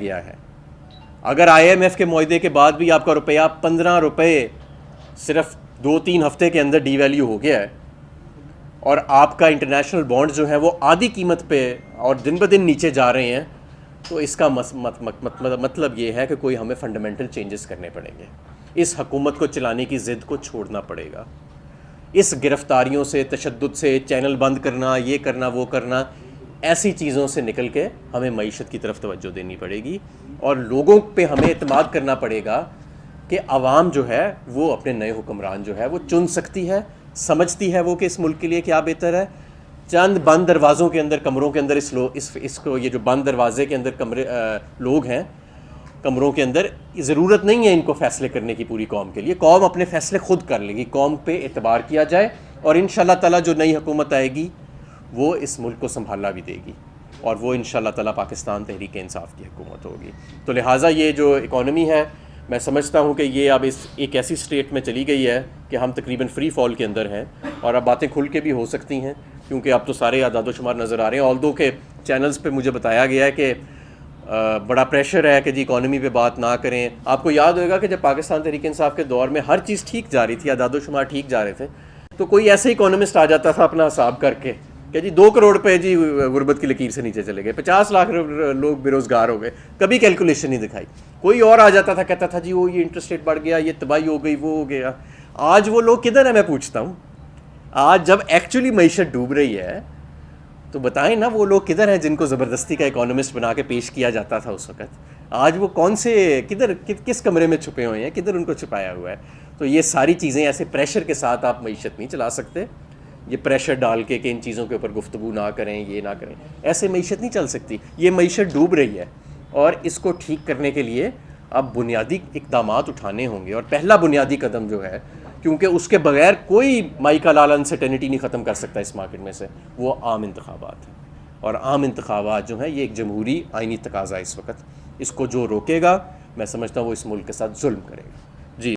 गया है। अगर IMF के मुआहदे के बाद भी आपका रुपया 15 रुपये सिर्फ 2-3 हफ्ते के अंदर डीवैल्यू हो गया है और आपका इंटरनेशनल बॉन्ड जो है वो आधी कीमत पे और दिन ब दिन नीचे जा रहे हैं, तो इसका मतलब ये है कि कोई हमें फंडामेंटल चेंजेस करने पड़ेंगे। इस हुकूमत को चलाने की ज़िद को छोड़ना पड़ेगा। इस गिरफ्तारियों से, तशद्दुद से, चैनल बंद करना, ये करना, वो करना, ऐसी चीज़ों से निकल के हमें मईशत की तरफ तवज्जो देनी पड़ेगी और लोगों पे हमें इत्मीनान करना पड़ेगा कि आवाम जो है वो अपने नए हुक्मरान जो है वो चुन सकती है, समझती है वो कि इस मुल्क के लिए क्या बेहतर है। चंद बंद दरवाज़ों के अंदर, कमरों के अंदर इसको ये जो बंद दरवाजे के अंदर लोग हैं, कमरों के अंदर, ज़रूरत नहीं है इनको फ़ैसले करने की पूरी कौम के लिए। कौम अपने फ़ैसले खुद कर लेगी। कौम पे एतबार किया जाए और इंशाअल्लाह ताला जो नई हुकूमत आएगी वो इस मुल्क को संभाला भी देगी और वो इंशाअल्लाह ताला पाकिस्तान तहरीक इंसाफ की हुकूमत होगी। तो लिहाजा ये जो इकॉनमी है, मैं समझता हूँ कि ये अब एक ऐसी स्टेट में चली गई है कि हम तकरीबन फ्री फॉल के अंदर हैं और अब बातें खुल के भी हो सकती हैं, क्योंकि अब तो सारे आदाद-ओ-शुमार नज़र आ रहे हैं। ऑल्दो के चैनल्स पे मुझे बताया गया है कि बड़ा प्रेशर है कि जी इकॉनमी पे बात ना करें। आपको याद होगा कि जब पाकिस्तान तहरीक इंसाफ के दौर में हर चीज़ ठीक जा रही थी, आदाद-ओ-शुमार ठीक जा रहे थे, तो कोई ऐसे इकोनॉमिस्ट आ जाता था अपना हिसाब करके कि जी 2 करोड़ पे जी गुर्बत की लकीर से नीचे चले गए, 50 लाख लोग बेरोज़गार हो गए, कभी कैलकुलेशन नहीं दिखाई। कोई और आ जाता था, कहता था जी वो ये इंटरेस्ट रेट बढ़ गया, ये तबाही हो गई, वो हो गया। आज वो लोग किधर है, मैं पूछता हूँ। आज जब एक्चुअली मईशत डूब रही है तो बताएं ना वो लोग किधर हैं जिनको ज़बरदस्ती का इकोनॉमिस्ट बना के पेश किया जाता था उस वक़्त। आज वो कौन से किस कमरे में छुपे हुए हैं, किधर उनको छुपाया हुआ है। तो ये सारी चीज़ें ऐसे प्रेशर के साथ आप मईशत नहीं चला सकते। ये प्रेशर डाल के कि इन चीज़ों के ऊपर गुफ्तगू ना करें, ये ना करें, ऐसे मईशत नहीं चल सकती। ये मईशत डूब रही है और इसको ठीक करने के लिए अब बुनियादी इक़दामात उठाने होंगे। और पहला बुनियादी कदम जो है, क्योंकि उसके बगैर कोई माई का लाल अनसर्टेनिटी नहीं ख़त्म कर सकता इस मार्केट में से, वो आम इंतखाबात हैं। और आम इंतखाबात जो हैं ये एक जमहूरी आइनी तकाज़ा इस वक्त। इसको जो रोकेगा, मैं समझता हूँ वो इस मुल्क के साथ जुल्म करेगा।